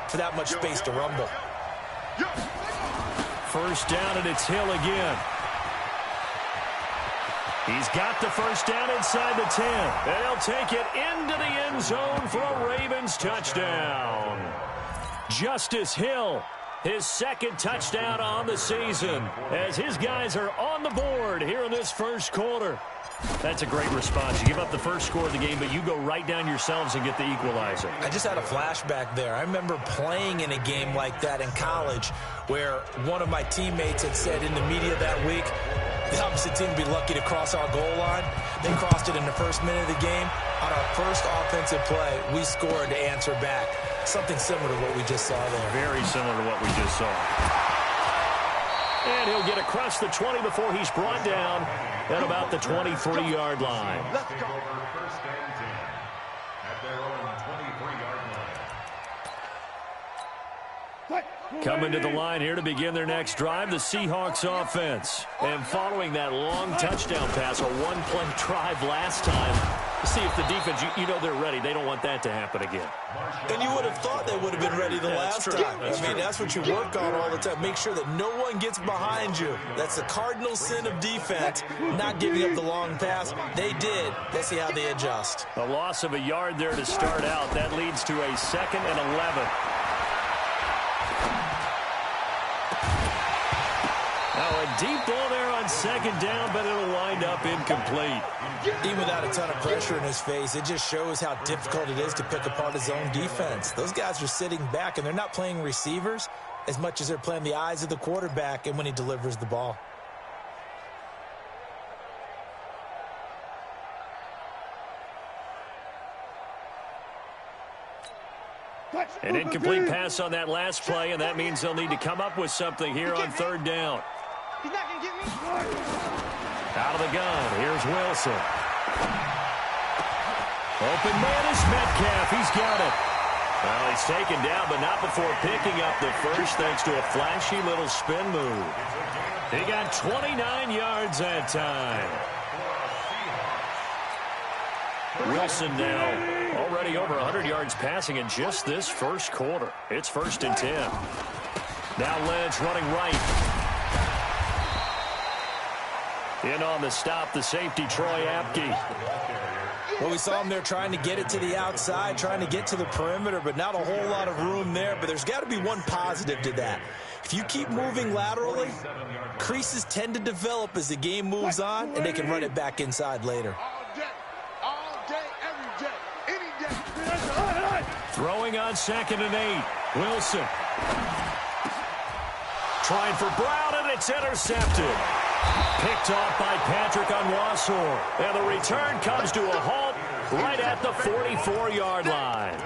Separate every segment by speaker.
Speaker 1: for that much space to rumble.
Speaker 2: First down, and it's Hill again. He's got the first down inside the 10. And he'll take it into the end zone for a Ravens touchdown. Justice Hill, his second touchdown on the season, as his guys are on the board here in this first quarter. That's a great response. You give up the first score of the game, but you go right down yourselves and get the equalizer.
Speaker 1: I just had a flashback there. I remember playing in a game like that in college where one of my teammates had said in the media that week, the opposite team would be lucky to cross our goal line. They crossed it in the first minute of the game. On our first offensive play, we scored to answer back. Something similar to what we just saw there.
Speaker 2: Very similar to what we just saw. And he'll get across the 20 before he's brought down at about the 23-yard line.
Speaker 3: Let's go. First and 10 at their own 23-yard line.
Speaker 2: Coming to the line here to begin their next drive, the Seahawks offense. And following that long touchdown pass, a one-play drive last time, see if the defense, you know they're ready. They don't want that to happen again.
Speaker 1: And you would have thought they would have been ready the last time. That's what you work on all the time. Make sure that no one gets behind you. That's the cardinal sin of defense, not giving up the long pass. They did. Let's see how they adjust.
Speaker 2: A loss of a yard there to start out. That leads to a 2nd and 11. Now a deep ball there on second down, but it'll wind up incomplete.
Speaker 1: Even without a ton of pressure in his face, it just shows how difficult it is to pick apart his own defense. Those guys are sitting back, and they're not playing receivers as much as they're playing the eyes of the quarterback and when he delivers the ball.
Speaker 2: An incomplete pass on that last play, and that means they'll need to come up with something here on third down.
Speaker 4: He's not going to get me.
Speaker 2: Out of the gun, here's Wilson. Open man is Metcalf. He's got it. Well, he's taken down, but not before picking up the first thanks to a flashy little spin move. He got 29 yards that time. Wilson now already over 100 yards passing in just this first quarter. It's 1st and 10. Now Lynch running right. In on the stop, the safety, Troy Apke.
Speaker 1: Well, we saw him there trying to get it to the outside, trying to get to the perimeter, but not a whole lot of room there. But there's got to be one positive to that. If you keep moving laterally, creases tend to develop as the game moves on, and they can run it back inside later.
Speaker 4: All day, every day, any day.
Speaker 2: Throwing on 2nd and 8. Wilson. Trying for Brown, and it's intercepted. Picked off by Patrick Onwuasor. And the return comes to a halt right at the 44-yard line.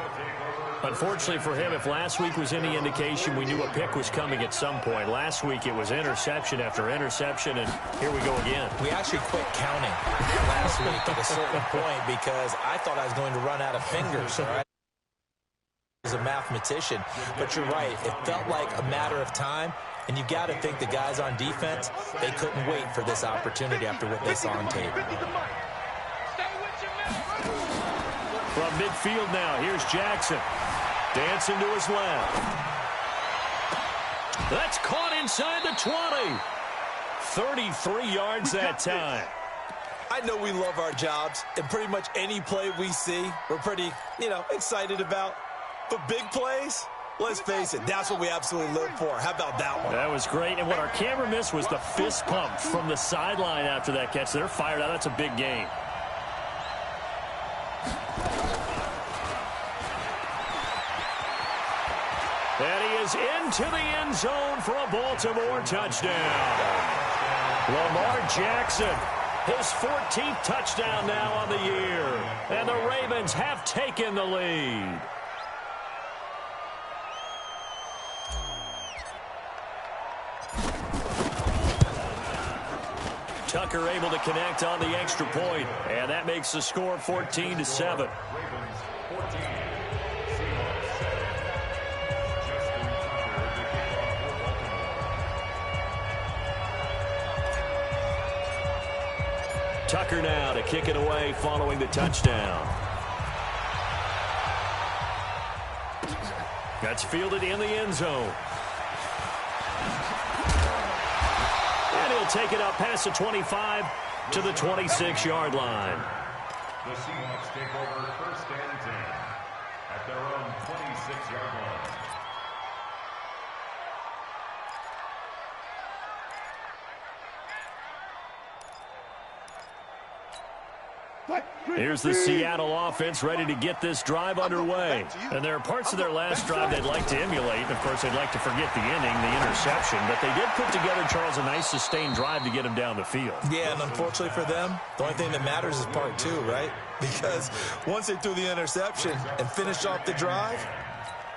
Speaker 2: Unfortunately for him, if last week was any indication, we knew a pick was coming at some point. Last week it was interception after interception, and here we go again.
Speaker 1: We actually quit counting last week at a certain point because I thought I was going to run out of fingers, all right? As a mathematician, but you're right. It felt like a matter of time, and you got to think the guys on defense, they couldn't wait for this opportunity after what they saw on tape.
Speaker 2: From midfield now, here's Jackson. Dancing to his left. That's caught inside the 20. 33 yards that time.
Speaker 1: I know we love our jobs, and pretty much any play we see, we're pretty, excited about. But big plays, let's face it, that's what we absolutely live for. How about that one?
Speaker 2: That was great. And what our camera missed was the fist pump from the sideline after that catch. They're fired out. That's a big gain. And he is into the end zone for a Baltimore touchdown. Lamar Jackson, his 14th touchdown now on the year. And the Ravens have taken the lead. Tucker able to connect on the extra point, and that makes the score 14-7. Tucker now to kick it away following the touchdown. That's fielded in the end zone. And he'll take it up past the 25 to the 26-yard line.
Speaker 3: The Seahawks take over first and 10 at their own 26-yard line.
Speaker 2: Here's the Seattle offense ready to get this drive underway. And there are parts of their last drive they'd like to emulate. And, of course, they'd like to forget the inning, the interception. But they did put together, Charles, a nice sustained drive to get them down the field.
Speaker 1: Yeah, and unfortunately for them, the only thing that matters is part two, right? Because once they threw the interception and finished off the drive,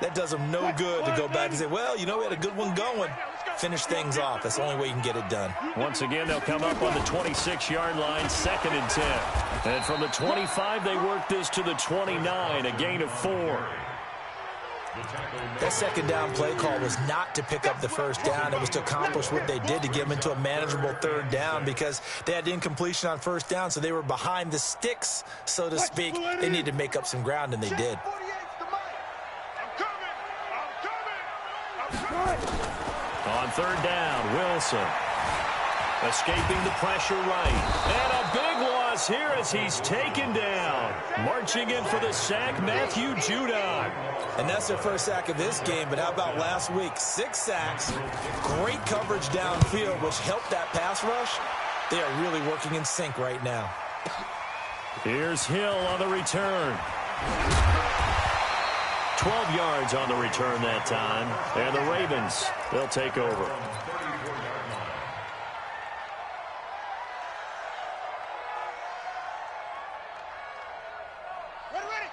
Speaker 1: that does them no good to go back and say, well, you know, we had a good one going. Finish things off. That's the only way you can get it done.
Speaker 2: Once again, they'll come up on the 26-yard line, 2nd and 10. And from the 25, they work this to the 29, a gain of 4.
Speaker 1: That second down play call was not to pick up the first down. It was to accomplish what they did to get them into a manageable third down because they had incompletion on first down, so they were behind the sticks, so to speak. They needed to make up some ground, and they did.
Speaker 2: On third down, Wilson escaping the pressure right. And a big loss here as he's taken down. Marching in for the sack, Matthew Judon.
Speaker 1: And that's their first sack of this game, but how about last week? 6 sacks, great coverage downfield, which helped that pass rush. They are really working in sync right now.
Speaker 2: Here's Hill on the return. 12 yards on the return that time. And the Ravens, they'll take over.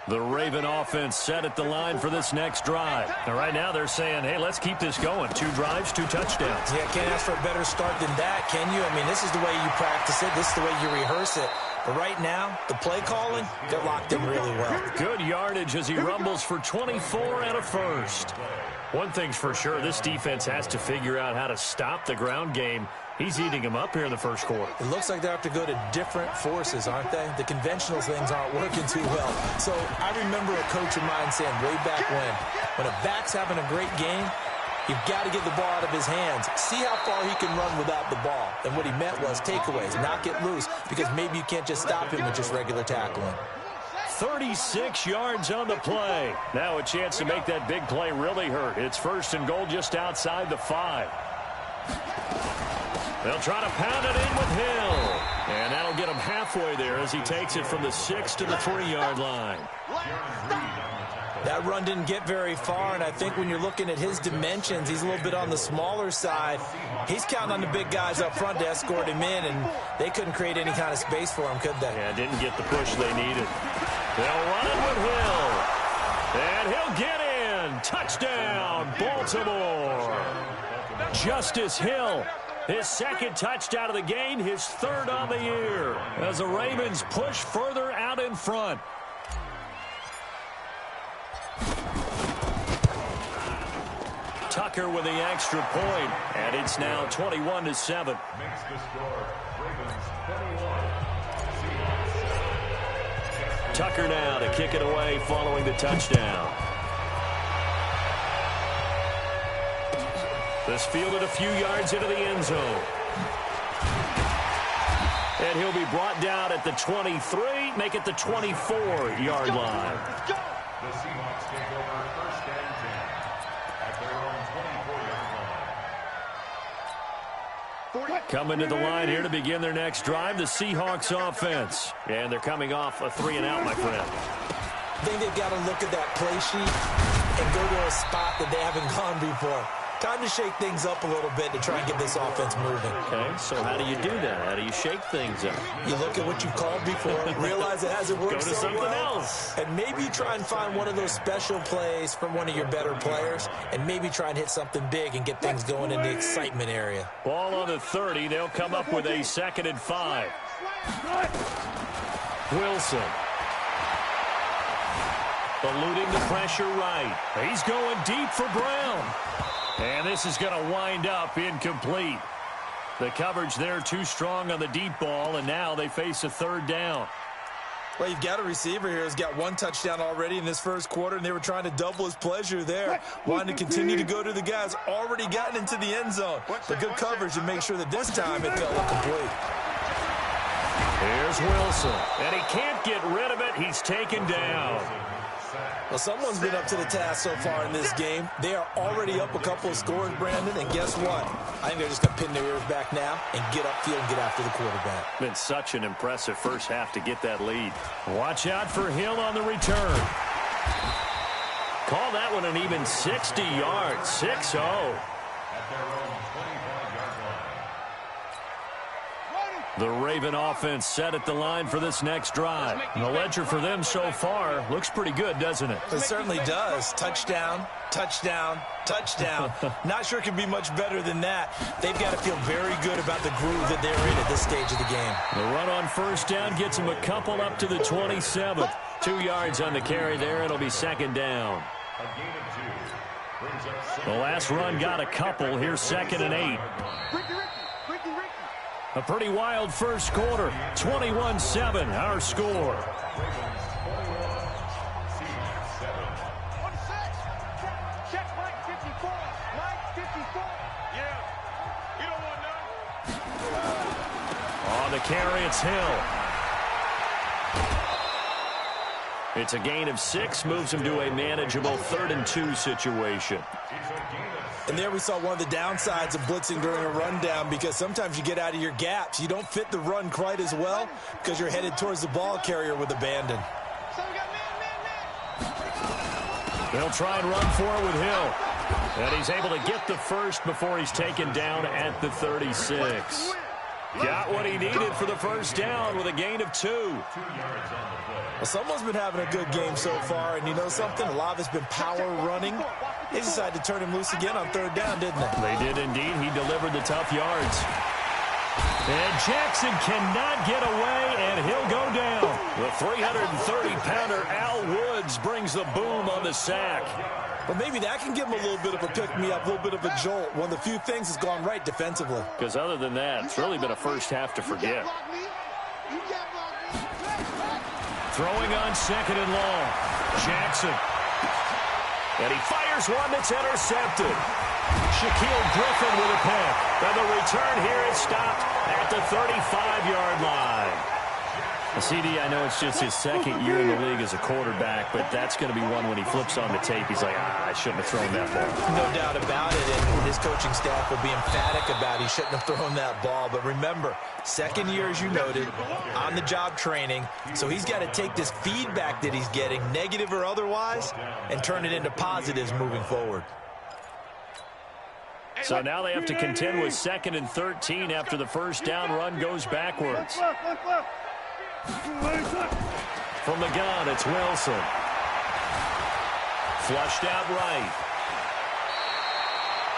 Speaker 2: The Raven offense set at the line for this next drive. And right now they're saying, hey, let's keep this going. 2 drives, 2 touchdowns.
Speaker 1: Yeah, can't ask for a better start than that, can you? I mean, this is the way you practice it. This is the way you rehearse it. But right now, the play calling, they're locked in really well.
Speaker 2: Good yardage as he rumbles for 24 and a first. One thing's for sure, this defense has to figure out how to stop the ground game. He's eating them up here in the first quarter.
Speaker 1: It looks like they have to go to different forces, aren't they? The conventional things aren't working too well. So I remember a coach of mine saying way back when a back's having a great game, you've got to get the ball out of his hands. See how far he can run without the ball. And what he meant was takeaways, not get loose, because maybe you can't just stop him with just regular tackling.
Speaker 2: 36 yards on the play. Now a chance to make that big play really hurt. It's 1st and goal just outside the 5. They'll try to pound it in with Hill. And that'll get him halfway there as he takes it from the 6 to the 3-yard line.
Speaker 1: That run didn't get very far, and I think when you're looking at his dimensions, he's a little bit on the smaller side. He's counting on the big guys up front to escort him in, and they couldn't create any kind of space for him, could they?
Speaker 2: Yeah, didn't get the push they needed. They'll run it with Hill. And he'll get in. Touchdown, Baltimore. Justice Hill. His 2nd touchdown of the game, his 3rd on the year. As the Ravens push further out in front. Tucker with the extra point, and it's now 21-7.
Speaker 3: Makes the score. Ravens 21.
Speaker 2: Tucker now to kick it away following the touchdown. This fielded a few yards into the end zone. And he'll be brought down at the 23, make it the 24-yard line.
Speaker 3: The Seahawks take over first and 10 at their own 24-yard line.
Speaker 2: Coming to the line here to begin their next drive, the Seahawks offense. And they're coming off a 3-and-out, my friend.
Speaker 1: I think they've got to look at that play sheet and go to a spot that they haven't gone before. Time to shake things up a little bit to try and get this offense moving.
Speaker 2: Okay, so how do you do that? How do you shake things up?
Speaker 1: You look at what you've called before, realize it hasn't worked
Speaker 2: Go to
Speaker 1: so
Speaker 2: something
Speaker 1: well,
Speaker 2: else.
Speaker 1: and maybe you try and find one of those special plays from one of your better players, and maybe try and hit something big and get things going in the excitement area.
Speaker 2: Ball on the 30. They'll come up with a 2nd and 5. Wilson. Eluding the pressure right. He's going deep for Brown. And this is going to wind up incomplete. The coverage there too strong on the deep ball, and now they face a 3rd down.
Speaker 1: Well, you've got a receiver here who's got 1 touchdown already in this first quarter, and they were trying to double his pleasure there. Wanting to continue to go to the guys already gotten into the end zone. But good coverage to make sure that this time it felt incomplete.
Speaker 2: Here's Wilson, and he can't get rid of it. He's taken down.
Speaker 1: Well, someone's been up to the task so far in this game. They are already up a couple of scores, Brandon, and guess what? I think they're just going to pin their ears back now and get upfield and get after the quarterback.
Speaker 2: Been such an impressive first half to get that lead. Watch out for Hill on the return. Call that one an even 60 yards, 6-0. The Raven offense set at the line for this next drive. And the ledger for them so far looks pretty good, doesn't it?
Speaker 1: It certainly does. Touchdown, touchdown, touchdown. Not sure it can be much better than that. They've got to feel very good about the groove that they're in at this stage of the game.
Speaker 2: The run on first down gets them a couple up to the 27th. 2 yards on the carry there. It'll be second down. The last run got a couple. Here's 2nd and 8. A pretty wild first quarter. 21-7, our score.
Speaker 4: Check Mike 54. Mike 54. Yeah. You don't want none.
Speaker 2: On the carry, it's Hill. It's a gain of 6, moves him to a manageable 3rd and 2 situation.
Speaker 1: And there we saw one of the downsides of blitzing during a rundown, because sometimes you get out of your gaps. You don't fit the run quite as well because you're headed towards the ball carrier with abandon.
Speaker 4: So we got man.
Speaker 2: They'll try and run for it with Hill. And he's able to get the first before he's taken down at the 36. Got what he needed for the first down with a gain of 2.
Speaker 1: Well, someone's been having a good game so far, and you know something? A lot of it's been power running. They decided to turn him loose again on 3rd down, didn't they?
Speaker 2: They did indeed. He delivered the tough yards. And Jackson cannot get away, and he'll go down. The 330-pounder Al Woods brings the boom on the sack.
Speaker 1: But maybe that can give him a little bit of a pick-me-up, a little bit of a jolt. One of the few things that's gone right defensively.
Speaker 2: Because other than that, it's really been a first half to forget. Throwing on 2nd and long. Jackson. And he fires one that's intercepted. Shaquille Griffin with a pick. And the return here is stopped at the 35-yard line. CD, I know it's just his 2nd year in the league as a quarterback, but that's going to be one when he flips on the tape. He's like, I shouldn't have thrown that ball.
Speaker 1: No doubt about it, and his coaching staff will be emphatic about he shouldn't have thrown that ball. But remember, 2nd year, as you noted, on-the-job training, so he's got to take this feedback that he's getting, negative or otherwise, and turn it into positives moving forward.
Speaker 2: So now they have to contend with 2nd and 13 after the first down run goes backwards. From the gun, it's Wilson. Flushed out right.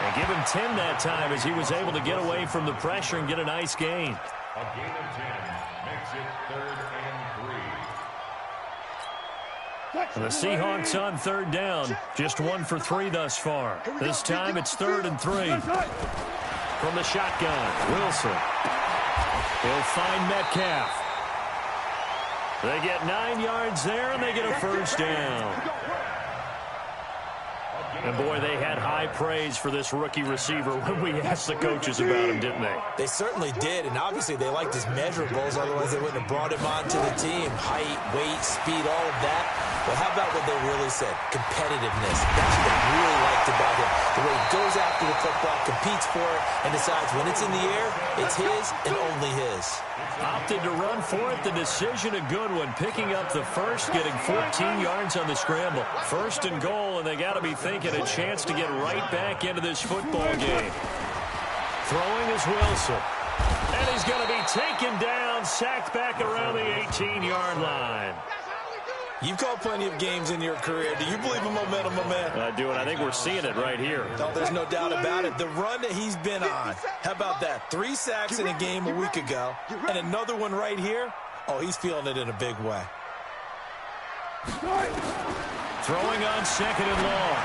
Speaker 2: And give him 10 that time as he was able to get away from the pressure and get a nice gain.
Speaker 3: A gain of 10 makes it 3rd and 3.
Speaker 2: And the Seahawks on 3rd down. Just 1 for 3 thus far. This time it's 3rd and 3. From the shotgun, Wilson. He'll find Metcalf. They get 9 yards there, and they get a first down. And, boy, they had high praise for this rookie receiver when we asked the coaches about him, didn't they?
Speaker 1: They certainly did, and obviously they liked his measurables. Otherwise, they wouldn't have brought him onto the team. Height, weight, speed, all of that. But how about what they really said? Competitiveness. That's what they really liked about him. The way he goes after the football, competes for it, and decides when it's in the air, it's his and only his.
Speaker 2: Opted to run for it. The decision a good one. Picking up the first, getting 14 yards on the scramble. 1st and goal, and they got to be thinking a chance to get right back into this football game. Throwing is Wilson. And he's going to be taken down, sacked back around the 18-yard line.
Speaker 1: You've called plenty of games in your career. Do you believe in momentum, my man?
Speaker 2: I do, and I think we're seeing it right here.
Speaker 1: No, there's no doubt about it. The run that he's been on, how about that? 3 sacks in a game a week ago, and another one right here. Oh, he's feeling it in a big way.
Speaker 2: Throwing on 2nd and long.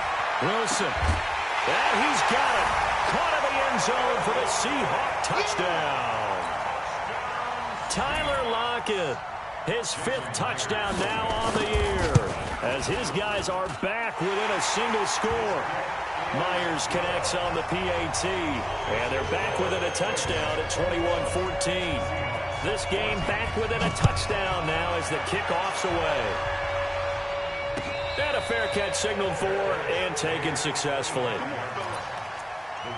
Speaker 2: Wilson. And he's got it. Caught in the end zone for the Seahawk touchdown. Tyler Lockett. His 5th touchdown now on the year, as his guys are back within a single score. Myers connects on the PAT, and they're back within a touchdown at 21-14. This game back within a touchdown now as the kickoff's away. And a fair catch signaled for and taken successfully.
Speaker 3: The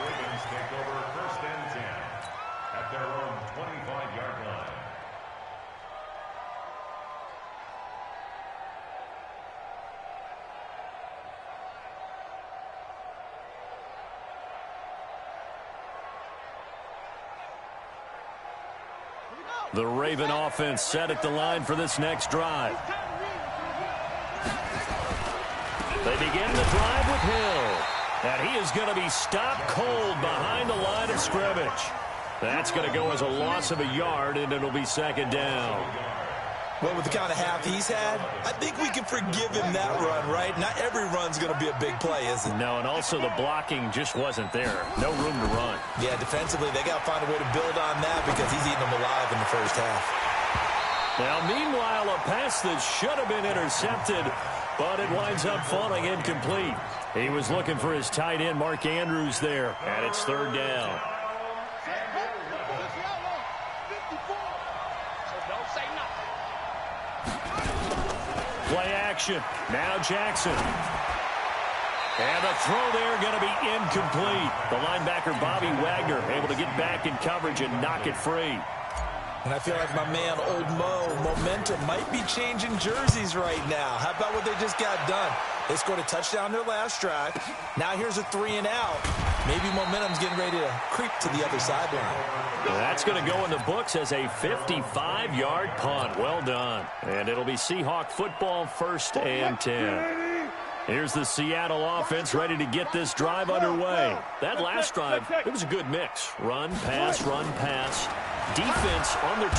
Speaker 3: Ravens take over 1st and 10 at their own 25-yard line.
Speaker 2: The Raven offense set at the line for this next drive. They begin the drive with Hill. And he is going to be stopped cold behind the line of scrimmage. That's going to go as a loss of a yard, and it'll be 2nd down.
Speaker 1: Well, with the kind of half he's had, I think we can forgive him that run, right? Not every run's going to be a big play, is it?
Speaker 2: No, and also the blocking just wasn't there. No room to run.
Speaker 1: Yeah, defensively, they got to find a way to build on that because he's eating them alive in the first half.
Speaker 2: Now, meanwhile, a pass that should have been intercepted, but it winds up falling incomplete. He was looking for his tight end, Mark Andrews, there, and it's 3rd down. Play action. Now Jackson. And the throw there going to be incomplete. The linebacker, Bobby Wagner, able to get back in coverage and knock it free.
Speaker 1: And I feel like my man, Old Mo, momentum might be changing jerseys right now. How about what they just got done? They scored a touchdown their last drive. Now here's a 3-and-out. Maybe momentum's getting ready to creep to the other sideline.
Speaker 2: That's going to go in the books as a 55-yard punt. Well done. And it'll be Seahawk football, 1st and 10. Here's the Seattle offense ready to get this drive underway. That last drive, it was a good mix. Run, pass, run, pass. Defense on their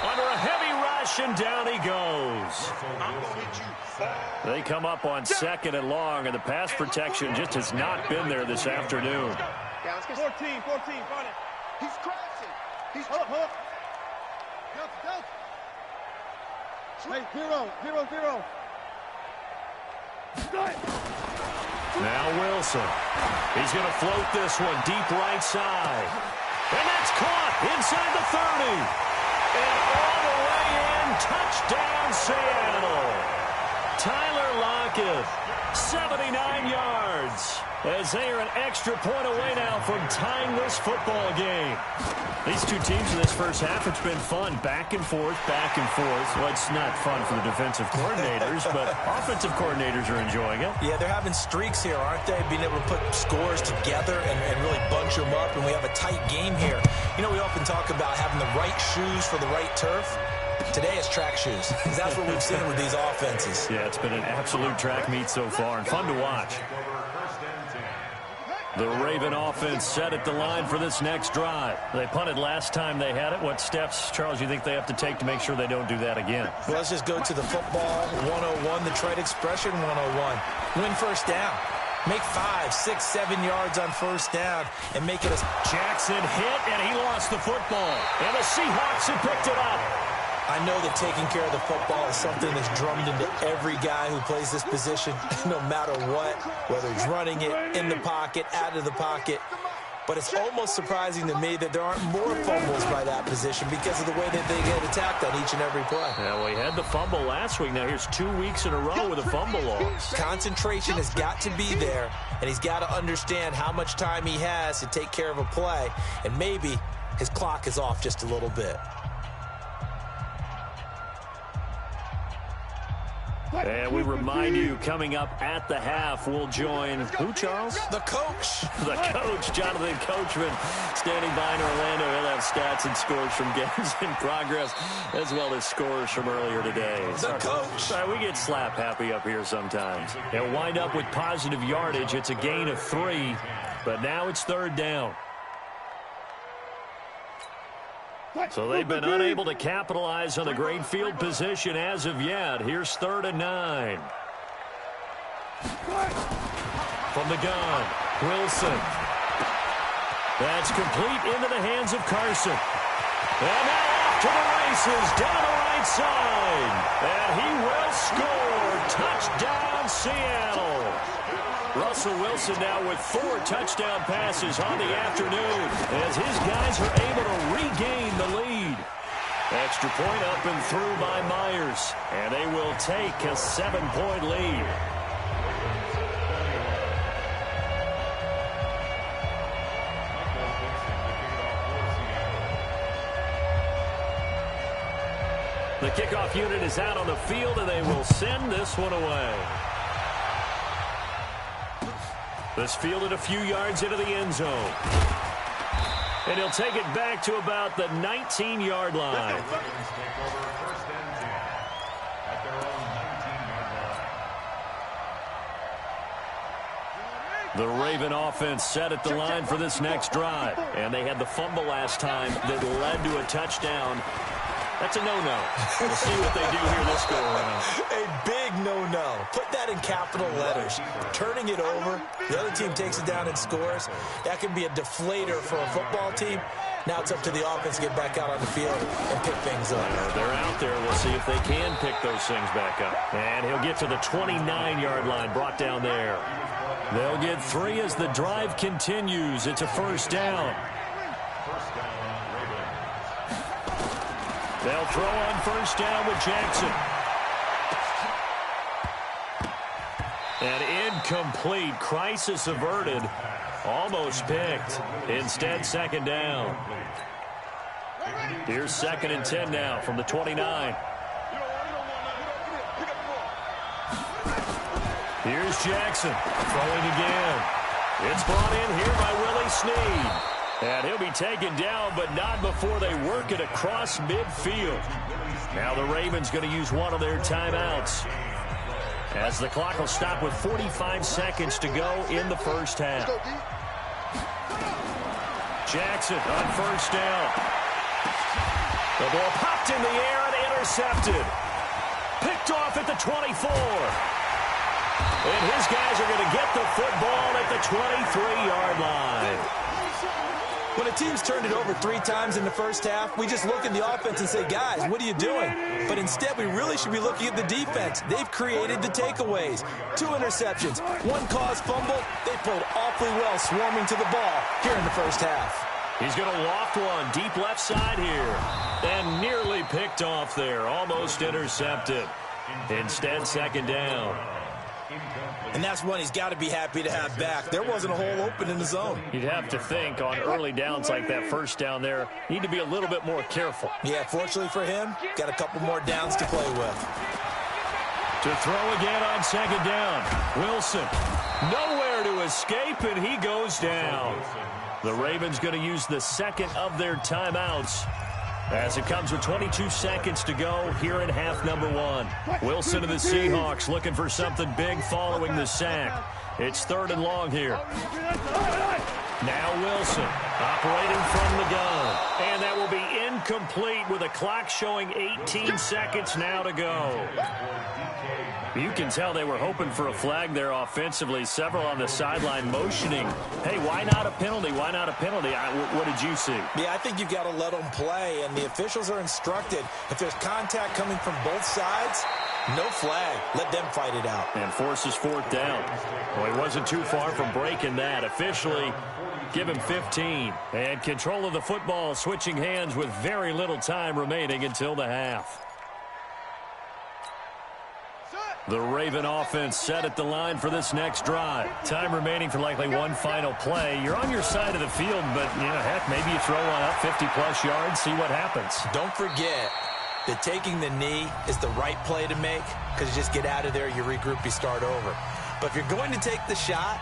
Speaker 2: under a heavy rush, and down he goes. They come up on 2nd and long, and the pass protection just has not been there this afternoon.
Speaker 4: 14, find it. He's crashing. He's up. Hey, 0.
Speaker 2: Now Wilson. He's going to float this one deep right side. And that's caught inside the 30. And all the way in, touchdown Seattle. Tyler Lockett, 79 yards. As they are an extra point away now from tying this football game. These two teams in this first half, it's been fun. Back and forth, back and forth. Well, it's not fun for the defensive coordinators, but offensive coordinators are enjoying it.
Speaker 1: Yeah, they're having streaks here, aren't they? Being able to put scores together and really bunch them up, and we have a tight game here. You know, we often talk about having the right shoes for the right turf. Today it's track shoes, because that's what we've seen with these offenses.
Speaker 2: Yeah, it's been an absolute track meet so far, and fun to watch. The Raven offense set at the line for this next drive. They punted last time they had it. What steps, Charles, you think they have to take to make sure they don't do that again?
Speaker 1: Well, let's just go to the football 101, the trade expression 101. Win first down. Make 5, 6, 7 yards on first down and make it a...
Speaker 2: Jackson hit, and he lost the football. And the Seahawks have picked it up.
Speaker 1: I know that taking care of the football is something that's drummed into every guy who plays this position, no matter what, whether he's running it, in the pocket, out of the pocket. But it's almost surprising to me that there aren't more fumbles by that position because of the way that they get attacked on each and every play.
Speaker 2: Yeah, well, he had the fumble last week. Now here's 2 weeks in a row with a fumble loss.
Speaker 1: Concentration has got to be there, and he's got to understand how much time he has to take care of a play, and maybe his clock is off just a little bit.
Speaker 2: And we remind you, coming up at the half, we'll join who, Charles?
Speaker 1: The coach.
Speaker 2: The coach, Jonathan Coachman, standing by in Orlando. He'll have stats and scores from games in progress, as well as scores from earlier today.
Speaker 1: The coach.
Speaker 2: Sorry, we get slap happy up here sometimes. They'll wind up with positive yardage. It's a gain of 3, but now it's 3rd down. So they've been unable to capitalize on the great field position as of yet. Here's 3rd and 9. From the gun, Wilson. That's complete into the hands of Carson. And now off to the races down the right right side. And he will score. Touchdown, Seattle. Russell Wilson now with 4 touchdown passes on the afternoon as his guys are able to regain the lead. Extra point up and through by Myers. And they will take a 7-point lead. The kickoff unit is out on the field, and they will send this one away. This fielded a few yards into the end zone. And he'll take it back to about the 19-yard line. The Raven offense set at the line for this next drive. And they had the fumble last time that led to a touchdown. That's a no-no. We'll see what they do here this go-around.
Speaker 1: A big no-no. Put that in capital letters. Turning it over, the other team takes it down and scores. That can be a deflator for a football team. Now it's up to the offense to get back out on the field and pick things up.
Speaker 2: They're out there. We'll see if they can pick those things back up. And he'll get to the 29-yard line, brought down there. They'll get 3 as the drive continues. It's a first down. They'll throw on first down with Jackson. And incomplete. Crisis averted. Almost picked. Instead, second down. Here's 2nd and 10 now from the 29. Here's Jackson throwing again. It's brought in here by Willie Snead. And he'll be taken down, but not before they work it across midfield. Now the Ravens going to use one of their timeouts, as the clock will stop with 45 seconds to go in the first half. Jackson on first down. The ball popped in the air and intercepted. Picked off at the 24. And his guys are going to get the football at the 23-yard line.
Speaker 1: When a team's turned it over 3 times in the first half, we just look at the offense and say, guys, what are you doing? But instead, we really should be looking at the defense. They've created the takeaways. 2 interceptions, 1 caused fumble. They played awfully well swarming to the ball here in the first half.
Speaker 2: He's going to loft one deep left side here. And nearly picked off there. Almost intercepted. Instead, second down.
Speaker 1: And that's one he's got to be happy to have back. There wasn't a hole open in the zone.
Speaker 2: You'd have to think on early downs like that first down there, need to be a little bit more careful.
Speaker 1: Yeah, fortunately for him, got a couple more downs to play with.
Speaker 2: To throw again on second down. Wilson, nowhere to escape, and he goes down. The Ravens going to use the second of their timeouts, as it comes with 22 seconds to go here in half number 1. Wilson of the Seahawks looking for something big following the sack. It's 3rd and long here. Now Wilson operating from the gun. And that will be incomplete with a clock showing 18 seconds now to go. You can tell they were hoping for a flag there offensively. Several on the sideline motioning, hey, why not a penalty? Why not a penalty? What did you see?
Speaker 1: Yeah, I think you've got to let them play, and the officials are instructed. If there's contact coming from both sides, no flag. Let them fight it out.
Speaker 2: And forces 4th down. Well, he wasn't too far from breaking that. Officially, give him 15. And control of the football switching hands with very little time remaining until the half. The Raven offense set at the line for this next drive. Time remaining for likely one final play. You're on your side of the field, but, heck, maybe you throw one up 50-plus yards, see what happens.
Speaker 1: Don't forget that taking the knee is the right play to make, because you just get out of there, you regroup, you start over. But if you're going to take the shot,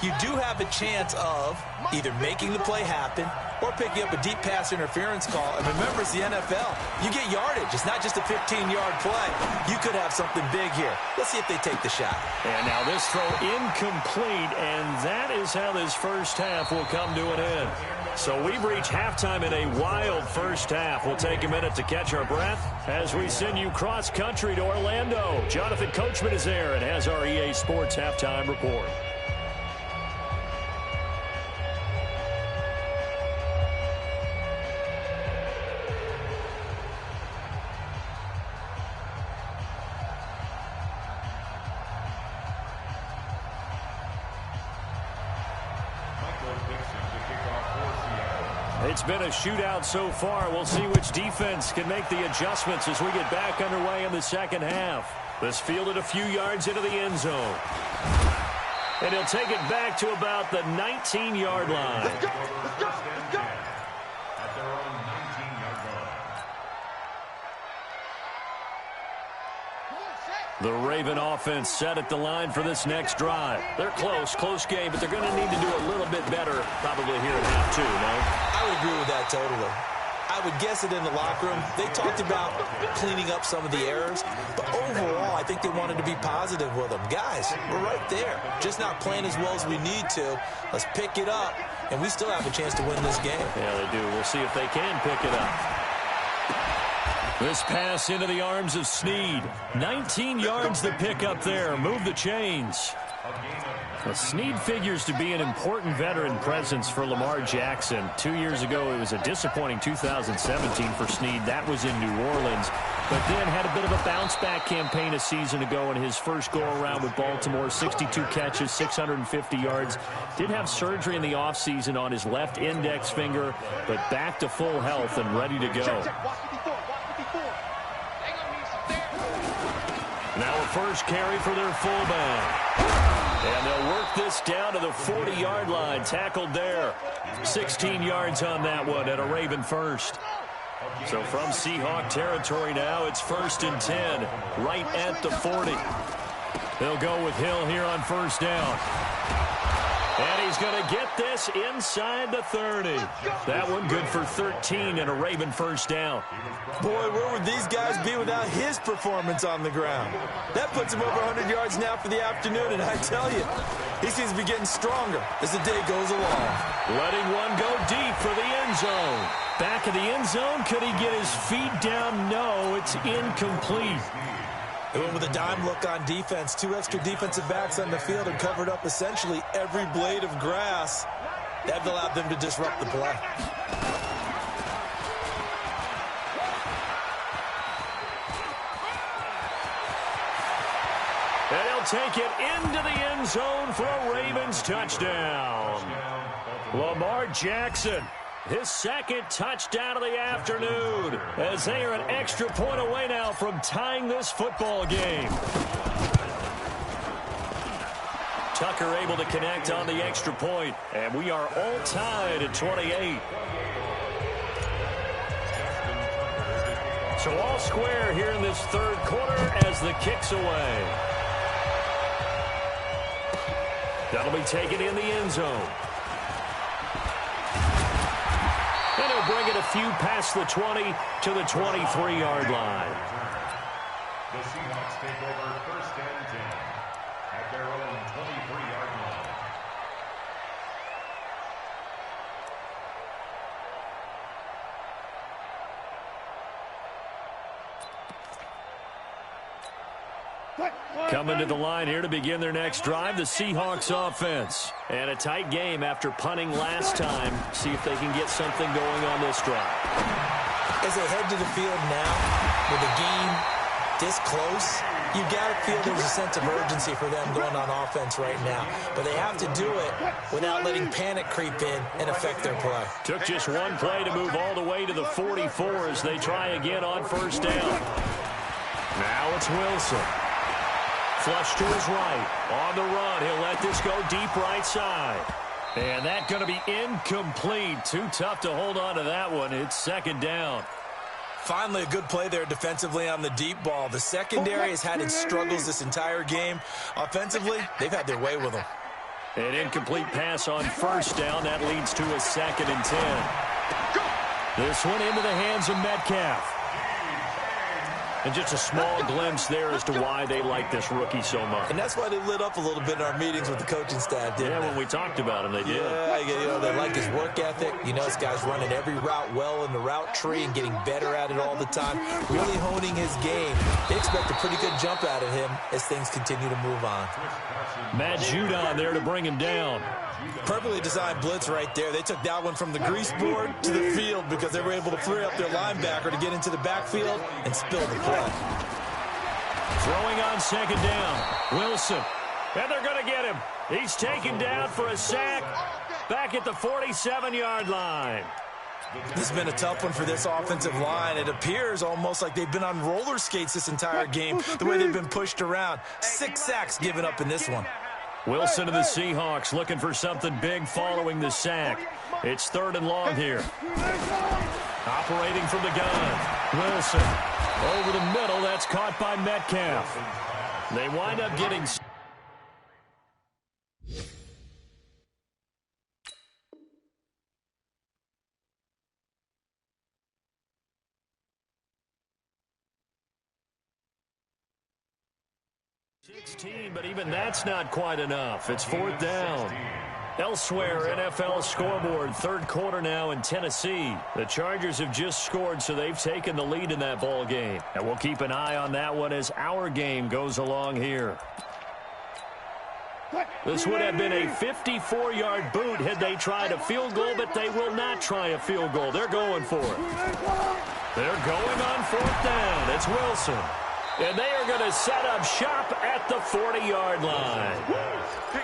Speaker 1: you do have a chance of either making the play happen or picking up a deep pass interference call. And remember, it's the NFL. You get yardage. It's not just a 15-yard play. You could have something big here. Let's see if they take the shot.
Speaker 2: And now this throw incomplete, and that is how this first half will come to an end. So we've reached halftime in a wild first half. We'll take a minute to catch our breath as we send you cross-country to Orlando. Jonathan Coachman is there and has our EA Sports halftime report. It's been a shootout so far. We'll see which defense can make the adjustments as we get back underway in the second half. This fielded a few yards into the end zone. And he'll take it back to about the 19-yard line.
Speaker 3: Let's go. At their own 19-yard line.
Speaker 2: The Raven offense set at the line for this next drive. They're close game, but they're going to need to do a little bit better probably here at half two, no?
Speaker 1: I would agree with that totally. I would guess it in the locker room. They talked about cleaning up some of the errors, but overall, I think they wanted to be positive with them. Guys, we're right there. Just not playing as well as we need to. Let's pick it up, and we still have a chance to win this game.
Speaker 2: Yeah, they do. We'll see if they can pick it up. This pass into the arms of Snead. 19 yards to pick up there. Move the chains. Well, Snead figures to be an important veteran presence for Lamar Jackson. 2 years ago, it was a disappointing 2017 for Snead. That was in New Orleans. But then had a bit of a bounce-back campaign a season ago in his first go-around with Baltimore. 62 catches, 650 yards. Did have surgery in the offseason on his left index finger, but back to full health and ready to go. Now a first carry for their fullback. And they'll work this down to the 40-yard line. Tackled there. 16 yards on that one at a Raven first. So from Seahawk territory now, it's 1st and 10, right at the 40. They'll go with Hill here on first down. And he's going to get this inside the 30. That one good for 13 and a Raven first down.
Speaker 1: Boy, where would these guys be without his performance on the ground? That puts him over 100 yards now for the afternoon, and I tell you, he seems to be getting stronger as the day goes along.
Speaker 2: Letting one go deep for the end zone. Back of the end zone, could he get his feet down? No, it's incomplete.
Speaker 1: They went with a dime look on defense. 2 extra defensive backs on the field and covered up essentially every blade of grass. That allowed them to disrupt the play.
Speaker 2: And he'll take it into the end zone for a Ravens touchdown. Lamar Jackson, his second touchdown of the afternoon, as they are an extra point away now from tying this football game. Tucker able to connect on the extra point, and we are all tied at 28. So all square here in this third quarter as the kick's away. That'll be taken in the end zone. And he'll bring it a few past the 20 to the 23-yard line.
Speaker 3: The Seahawks take over 1st and 10 at their own 23-yard line.
Speaker 2: Coming to the line here to begin their next drive, the Seahawks offense. And a tight game after punting last time. See if they can get something going on this drive.
Speaker 1: As they head to the field now, with the game this close, you got to feel there's a sense of urgency for them going on offense right now. But they have to do it without letting panic creep in and affect their play.
Speaker 2: Took just one play to move all the way to the 44 as they try again on first down. Now it's Wilson. Flush to his right. On the run, he'll let this go deep right side. And that's going to be incomplete. Too tough to hold on to that one. It's second down.
Speaker 1: Finally, a good play there defensively on the deep ball. The secondary has had its struggles this entire game. Offensively, they've had their way with them.
Speaker 2: An incomplete pass on first down. That leads to a 2nd and 10. This one into the hands of Metcalf. And just a small glimpse there as to why they like this rookie so much.
Speaker 1: And that's why they lit up a little bit in our meetings with the coaching staff, didn't they?
Speaker 2: When we talked about him, they did.
Speaker 1: Yeah, they like his work ethic. You know, this guy's running every route well in the route tree and getting better at it all the time, really honing his game. They expect a pretty good jump out of him as things continue to move on.
Speaker 2: Matt Judon there to bring him down.
Speaker 1: Perfectly designed blitz right there. They took that one from the grease board to the field because they were able to free up their linebacker to get into the backfield and spill the play.
Speaker 2: Throwing on second down. Wilson. And they're going to get him. He's taken down for a sack back at the 47-yard line.
Speaker 1: This has been a tough one for this offensive line. It appears almost like they've been on roller skates this entire game, the way they've been pushed around. 6 sacks given up in this one.
Speaker 2: Wilson of the Seahawks looking for something big following the sack. It's 3rd and long here. Operating from the gun. Wilson over the middle. That's caught by Metcalf. They wind up getting... but even that's not quite enough. It's 4th down. Elsewhere, NFL scoreboard, 3rd quarter now in Tennessee. The Chargers have just scored, so they've taken the lead in that ball game. And we'll keep an eye on that one as our game goes along here. This would have been a 54-yard boot had they tried a field goal, but they will not try a field goal. They're going for it. They're going on 4th down. It's Wilson. And they are going to set up shop at the 40-yard line.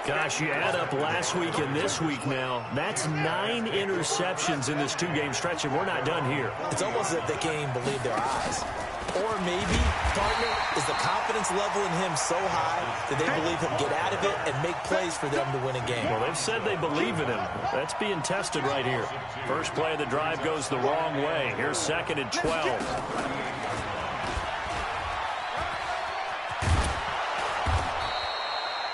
Speaker 2: Gosh, you add up last week and this week now, that's 9 interceptions in this 2-game stretch, and we're not done here.
Speaker 1: It's almost as if they can't even believe their eyes. Or maybe, partner, is the confidence level in him so high that they believe he'll get out of it and make plays for them to win a game.
Speaker 2: Well, they've said they believe in him. That's being tested right here. First play of the drive goes the wrong way. Here's 2nd and 12.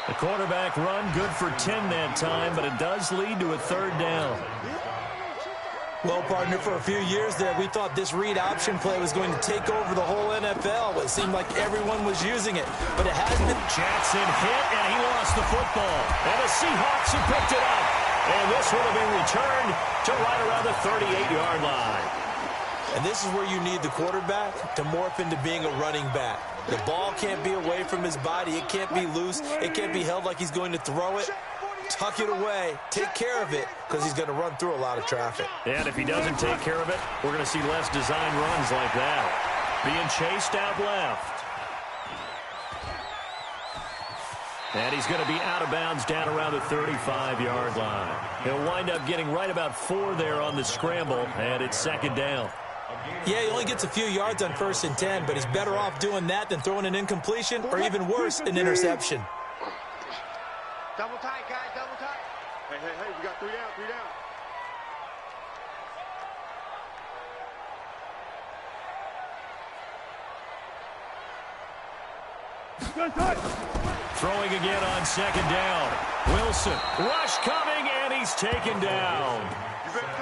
Speaker 2: The quarterback run good for 10 that time, but it does lead to a 3rd down.
Speaker 1: Well, partner, for a few years there, we thought this read option play was going to take over the whole NFL. It seemed like everyone was using it, but it has been.
Speaker 2: Jackson hit, and he lost the football. And the Seahawks have picked it up. And this will be returned to right around the 38-yard line.
Speaker 1: And this is where you need the quarterback to morph into being a running back. The ball can't be away from his body. It can't be loose. It can't be held like he's going to throw it. Tuck it away. Take care of it because he's going to run through a lot of traffic.
Speaker 2: And if he doesn't take care of it, we're going to see less design runs like that. Being chased out left. And he's going to be out of bounds down around the 35-yard line. He'll wind up getting right about 4 there on the scramble, and it's 2nd down.
Speaker 1: Yeah, he only gets a few yards on 1st and 10, but he's better off doing that than throwing an incompletion or even worse, an interception.
Speaker 4: Double tight, guys, double tight. Hey, we got 3 down, 3 down.
Speaker 2: Throwing again on 2nd down. Wilson, rush coming, and he's taken down.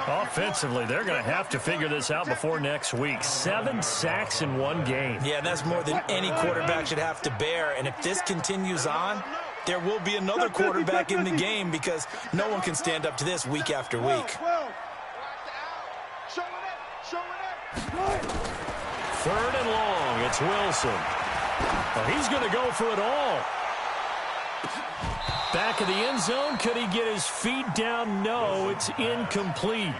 Speaker 2: Offensively, they're going to have to figure this out before next week. 7 sacks in 1 game.
Speaker 1: Yeah, and that's more than any quarterback should have to bear. And if this continues on, there will be another quarterback in the game because no one can stand up to this week after week.
Speaker 2: 3rd and long. It's Wilson. Well, he's going to go for it all. Back of the end zone. Could he get his feet down? No, it's incomplete.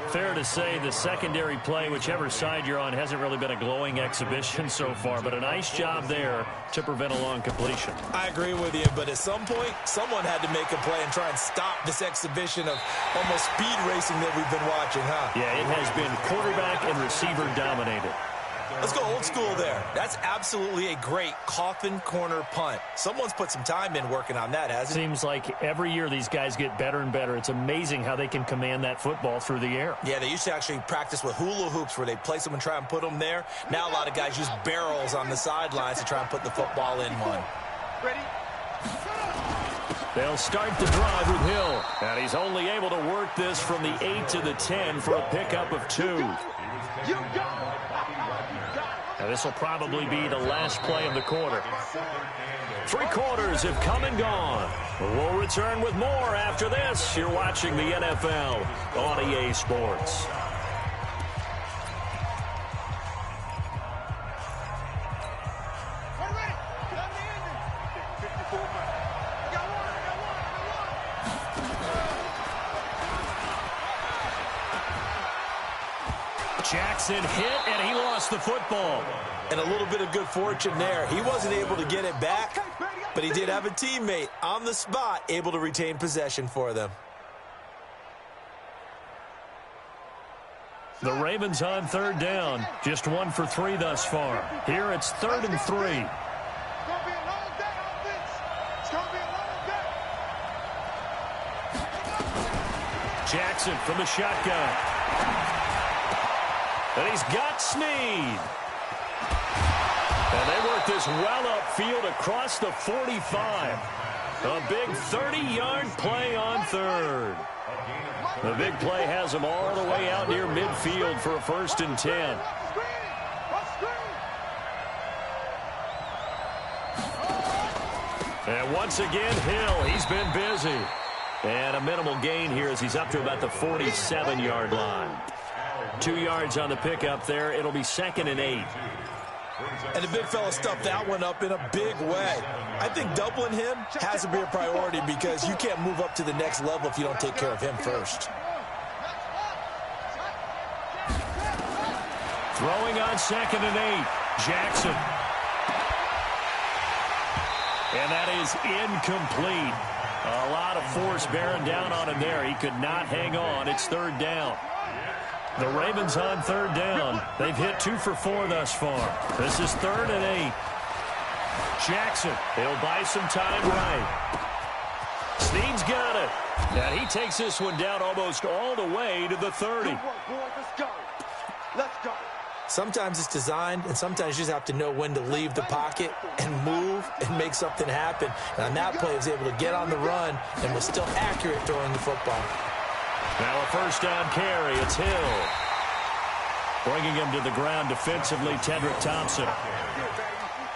Speaker 2: Fair to say the secondary play, whichever side you're on, hasn't really been a glowing exhibition so far, but a nice job there to prevent a long completion.
Speaker 1: I agree with you, but at some point, someone had to make a play and try and stop this exhibition of almost speed racing that we've been watching, huh?
Speaker 2: Yeah, it has been quarterback and receiver dominated.
Speaker 1: Let's go old school there. That's absolutely a great coffin corner punt. Someone's put some time in working on that, hasn't it?
Speaker 2: Seems like every year these guys get better and better. It's amazing how they can command that football through the air.
Speaker 1: Yeah, they used to actually practice with hula hoops where they place them and try and put them there. Now a lot of guys use barrels on the sidelines to try and put the football in one.
Speaker 4: Ready?
Speaker 2: They'll start the drive with Hill. And he's only able to work this from the 8 to the 10 for a pickup of 2.
Speaker 4: You go!
Speaker 2: Now this will probably be the last play of the quarter. 3 quarters have come and gone. We'll return with more after this. You're watching the NFL on EA Sports. Jackson hit, and he lost the football.
Speaker 1: And a little bit of good fortune there. He wasn't able to get it back, but he did have a teammate on the spot able to retain possession for them.
Speaker 2: The Ravens on third down. Just 1 for 3 thus far. Here it's 3rd and 3.
Speaker 4: It's going to be a long day, offense. It's going to be a long day.
Speaker 2: Jackson from the shotgun. And he's got Snead. And they work this well upfield across the 45. A big 30-yard play on third. The big play has them all the way out near midfield for a 1st and 10. And once again, Hill, he's been busy. And a minimal gain here as he's up to about the 47-yard line. 2 yards on the pickup there. It'll be 2nd and 8.
Speaker 1: And the big fella stuffed that one up in a big way. I think doubling him has to be a priority because you can't move up to the next level if you don't take care of him first.
Speaker 2: Throwing on 2nd and 8. Jackson. And that is incomplete. A lot of force bearing down on him there. He could not hang on. It's 3rd down. The Ravens on 3rd down. They've hit 2 for 4 thus far. This is 3rd and 8. Jackson, he'll buy some time right. Snead's got it. And he takes this one down almost all the way to the 30.
Speaker 4: Good work, boys. Let's go. Let's go.
Speaker 1: Sometimes it's designed, and sometimes you just have to know when to leave the pocket and move and make something happen. And on that play, he was able to get on the run and was still accurate throwing the football.
Speaker 2: Now a 1st down carry. It's Hill. Bringing him to the ground defensively, Tedrick Thompson.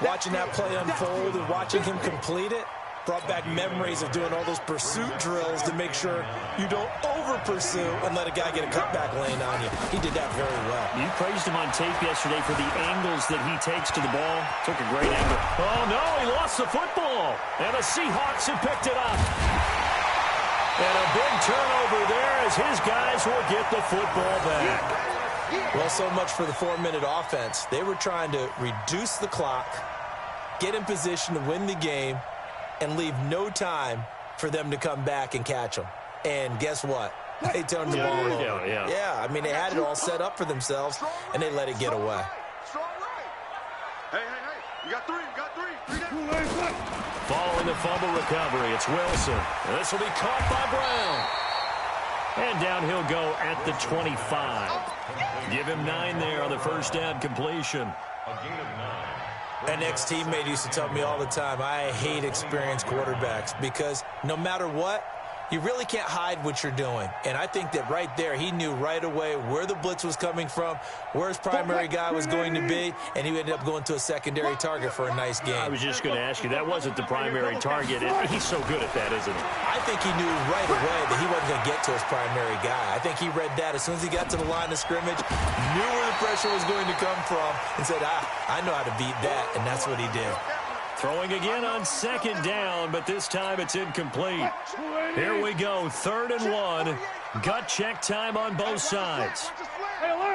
Speaker 1: Watching that play unfold and watching him complete it brought back memories of doing all those pursuit drills to make sure you don't over-pursue and let a guy get a cutback lane on you. He did that very well.
Speaker 2: You praised him on tape yesterday for the angles that he takes to the ball. Took a great angle. Oh, no, he lost the football. And the Seahawks have picked it up. And a big turnover there as his guys will get the football back.
Speaker 1: Well, so much for the 4-minute offense. They were trying to reduce the clock, get in position to win the game, and leave no time for them to come back and catch them. And guess what? They turned the ball over. Yeah, I mean, they had it all set up for themselves, and they let it get away.
Speaker 4: Hey, you got 3, you got 3. 3 down.
Speaker 2: Following the fumble recovery, it's Wilson. This will be caught by Brown. And down he'll go at the 25. Give him 9 there on the 1st down completion.
Speaker 1: An ex-teammate used to tell me all the time, I hate experienced quarterbacks because no matter what, you really can't hide what you're doing. And I think that right there, he knew right away where the blitz was coming from, where his primary guy was going to be, and he ended up going to a secondary target for a nice game.
Speaker 2: I was just going to ask you, that wasn't the primary target. He's so good at that, isn't he?
Speaker 1: I think he knew right away that he wasn't going to get to his primary guy. I think he read that as soon as he got to the line of scrimmage, knew where the pressure was going to come from, and said, I know how to beat that, and that's what he did.
Speaker 2: Throwing again on 2nd down, but this time it's incomplete. Here we go, 3rd and 1. Gut check time on both sides.
Speaker 4: Hey, alert.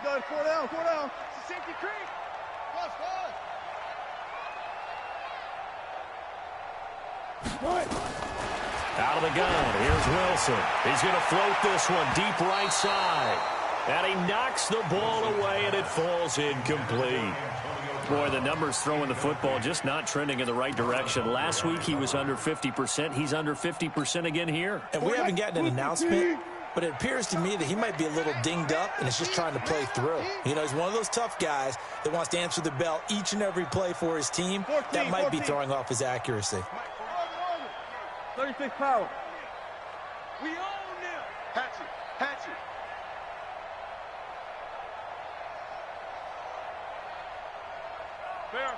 Speaker 4: Go, 4 down. It's a safety creek.
Speaker 2: Out of the gun, here's Wilson. He's going to float this one deep right side. And he knocks the ball away, and it falls incomplete. Boy, the numbers throwing the football just not trending in the right direction. Last week he was under 50%. He's under 50% again here.
Speaker 1: And we haven't gotten an announcement, but it appears to me that he might be a little dinged up and is just trying to play through. You know, he's one of those tough guys that wants to answer the bell each and every play for his team. That might be throwing off his accuracy.
Speaker 4: 36 power. We own them. Hatchet.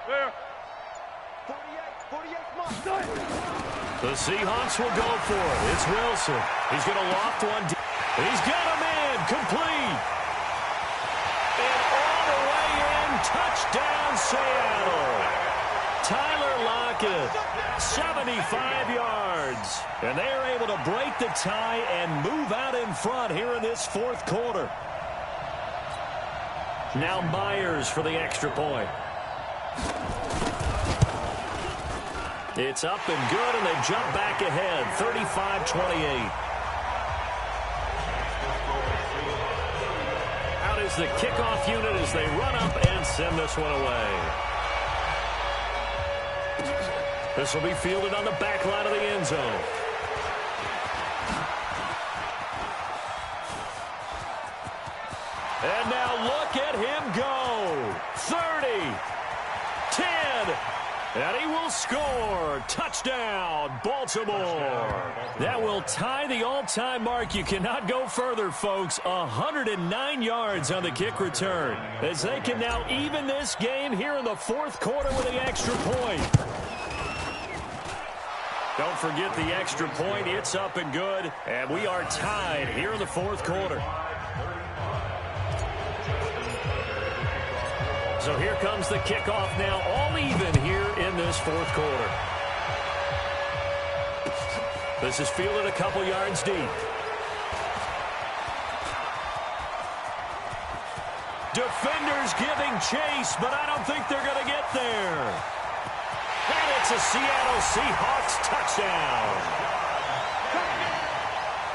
Speaker 4: Fair. 48 mark.
Speaker 2: The Seahawks will go for it. It's Wilson. He's going to loft one deep. He's got a man complete. And all the way in, touchdown Seattle. Tyler Lockett, 75 yards. And they are able to break the tie and move out in front here in this 4th quarter. Now Myers for the extra point. It's up and good, and they jump back ahead, 35-28. is the kickoff unit as they run up and send this one away. This will be fielded on the back line of the end zone. And now look at him go. 30, 10, and he will score. Touchdown, Baltimore. That will tie the all-time mark. You cannot go further, folks. 109 yards on the kick return, as they can now even this game here in the fourth quarter with the extra point. Don't forget the extra point. It's up and good, and we are tied here in the fourth quarter. So here comes the kickoff now, all even here in this fourth quarter. This is fielded a couple yards deep. Defenders giving chase, but I don't think they're going to get there. And it's a Seattle Seahawks touchdown.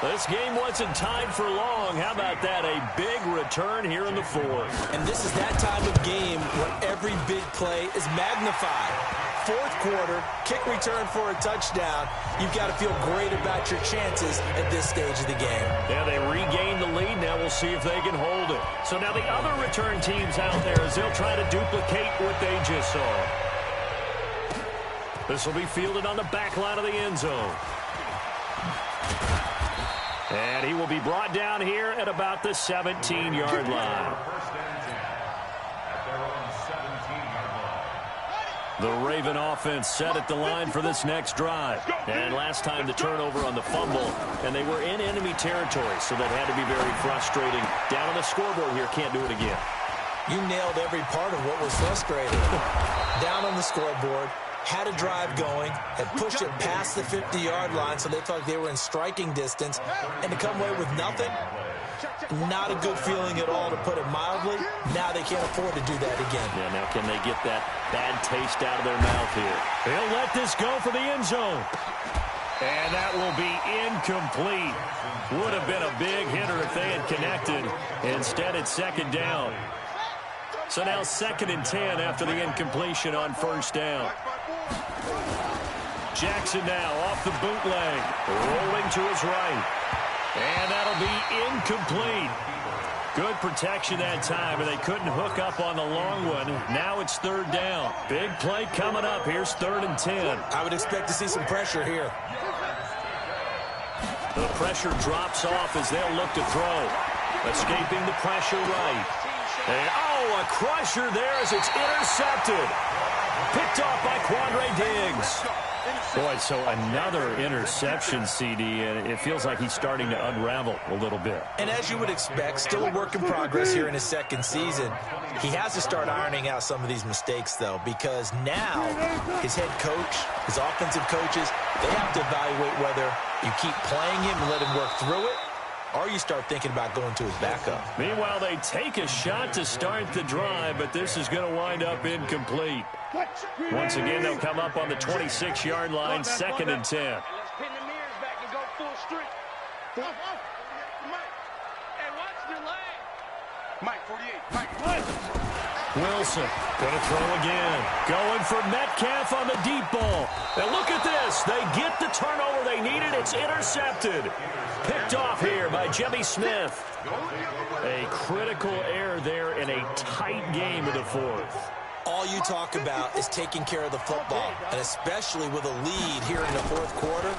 Speaker 2: This game wasn't tied for long. How about that? A big return here in the fourth.
Speaker 1: And this is that time of game where every big play is magnified. Fourth quarter, kick return for a touchdown. You've got to feel great about your chances at this stage of the game.
Speaker 2: Yeah, they regained the lead. Now we'll see if they can hold it. So now the other return teams out there as they'll try to duplicate what they just saw. This will be fielded on the back line of the end zone. And he will be brought down here at about the 17-yard line. The Raven offense set at the line for this next drive. And last time the turnover on the fumble, and they were in enemy territory, so that had to be very frustrating. Down on the scoreboard here, can't do it again.
Speaker 1: You nailed every part of what was frustrating. Down on the scoreboard, had a drive going, had pushed it past the 50-yard line, so they thought they were in striking distance, and to come away with nothing, not a good feeling at all, to put it mildly. Now they can't afford to do that again.
Speaker 2: Yeah, now can they get that bad taste out of their mouth here? They'll let this go for the end zone. And that will be incomplete. Would have been a big hitter if they had connected. Instead, it's second down. So now 2nd and 10 after the incompletion on first down. Jackson now off the bootleg, rolling to his right. And that'll be incomplete. Good protection that time, and they couldn't hook up on the long one. Now it's 3rd down. Big play coming up. Here's 3rd and 10.
Speaker 1: I would expect to see some pressure here.
Speaker 2: The pressure drops off as they'll look to throw. Escaping the pressure right. And, a crusher there as it's intercepted. Picked off by Quandre Diggs. Boy, so another interception, CD, and it feels like he's starting to unravel a little bit.
Speaker 1: And as you would expect, still a work in progress here in his second season. He has to start ironing out some of these mistakes, though, because now his head coach, his offensive coaches, they have to evaluate whether you keep playing him and let him work through it, or you start thinking about going to his backup.
Speaker 2: Meanwhile, they take a shot to start the drive, but this is going to wind up incomplete. Once again, they'll come up on the 26-yard line, 2nd and 10.
Speaker 4: Let's pin the mirrors back and go full street. Hey, watch the line. Mike, 48. Mike,
Speaker 2: Wilson going to throw again. Going for Metcalf on the deep ball. And look at this. They get the turnover they needed. It's intercepted. Picked off here by Jimmy Smith. A critical error there in a tight game of the fourth.
Speaker 1: All you talk about is taking care of the football, and especially with a lead here in the fourth quarter,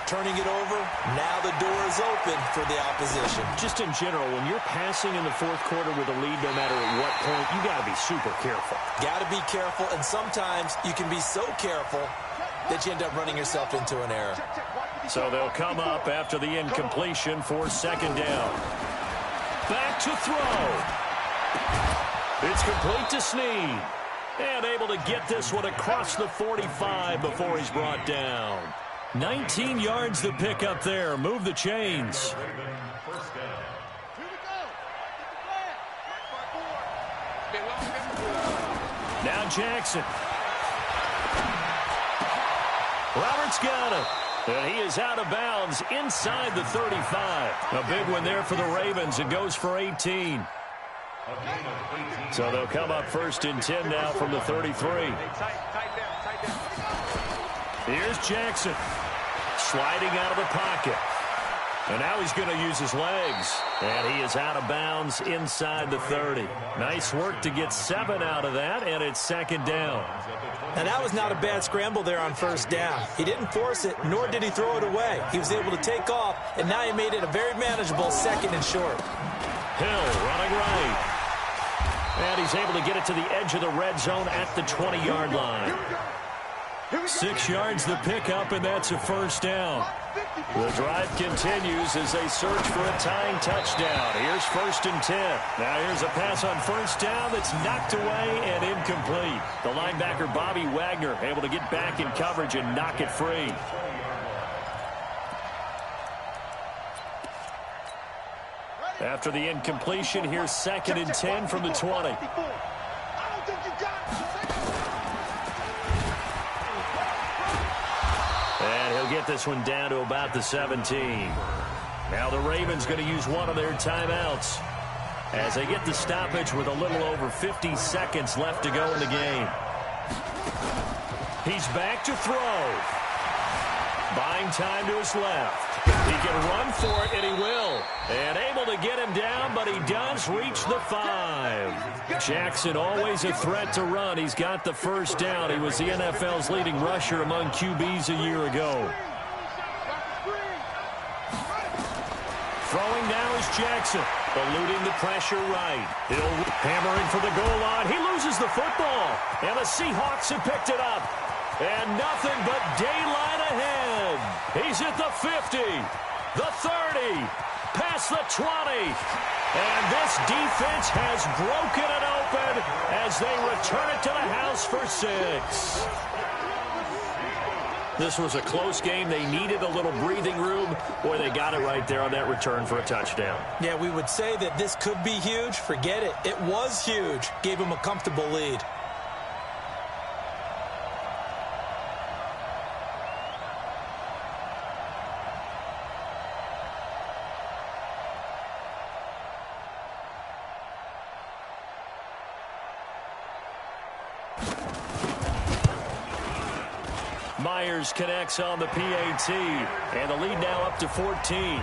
Speaker 1: turning it over, now the door is open for the opposition.
Speaker 2: Just in general, when you're passing in the fourth quarter with a lead, no matter at what point, you got to be super careful.
Speaker 1: Got to be careful, and sometimes you can be so careful that you end up running yourself into an error.
Speaker 2: So they'll come up after the incompletion for 2nd down. Back to throw. It's complete to Snead. And able to get this one across the 45 before he's brought down. 19 yards to pick up there. Move the chains. Now Jackson. Roberts got it. And he is out of bounds inside the 35. A big one there for the Ravens. It goes for 18. So they'll come up 1st and 10 now from the 33. Here's Jackson. Sliding out of the pocket. And now he's going to use his legs. And he is out of bounds inside the 30. Nice work to get 7 out of that, and it's 2nd down.
Speaker 1: Now, that was not a bad scramble there on 1st down. He didn't force it, nor did he throw it away. He was able to take off, and now he made it a very manageable 2nd and short.
Speaker 2: Hill running right. And he's able to get it to the edge of the red zone at the 20-yard line. 6 yards the pickup, and that's a 1st down. The drive continues as they search for a tying touchdown. Here's 1st and 10. Now here's a pass on 1st down that's knocked away and incomplete. The linebacker Bobby Wagner able to get back in coverage and knock it free. After the incompletion, here's 2nd and 10 from the 20. And he'll get this one down to about the 17. Now the Ravens going to use one of their timeouts as they get the stoppage with a little over 50 seconds left to go in the game. He's back to throw. Buying time to his left. He can run for it, and he will. And able to get him down, but he does reach the 5. Jackson always a threat to run. He's got the 1st down. He was the NFL's leading rusher among QBs a year ago. Throwing now is Jackson. Eluding the pressure right. Hill hammering for the goal line. He loses the football. And the Seahawks have picked it up. And nothing but daylight ahead. He's at the 50, the 30, past the 20. And this defense has broken it open as they return it to the house for 6. This was a close game. They needed a little breathing room. Boy, they got it right there on that return for a touchdown.
Speaker 1: Yeah, we would say that this could be huge. Forget it. It was huge. Gave him a comfortable lead.
Speaker 2: Myers connects on the PAT, and the lead now up to 14.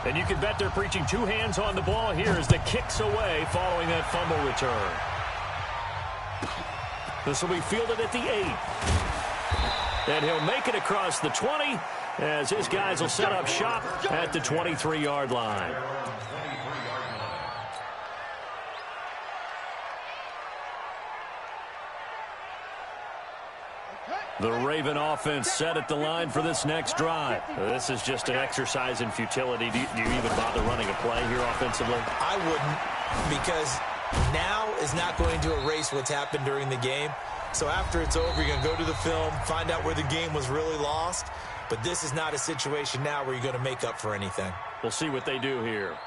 Speaker 2: And you can bet they're preaching 2 hands on the ball here as the kick's away following that fumble return. This will be fielded at the 8. And he'll make it across the 20 as his guys will set up shop at the 23-yard line. The Raven offense set at the line for this next drive. This is just an exercise in futility. Do you even bother running a play here offensively?
Speaker 1: I wouldn't, because now is not going to erase what's happened during the game. So after it's over, you're going to go to the film, find out where the game was really lost. But this is not a situation now where you're going to make up for anything.
Speaker 2: We'll see what they do here.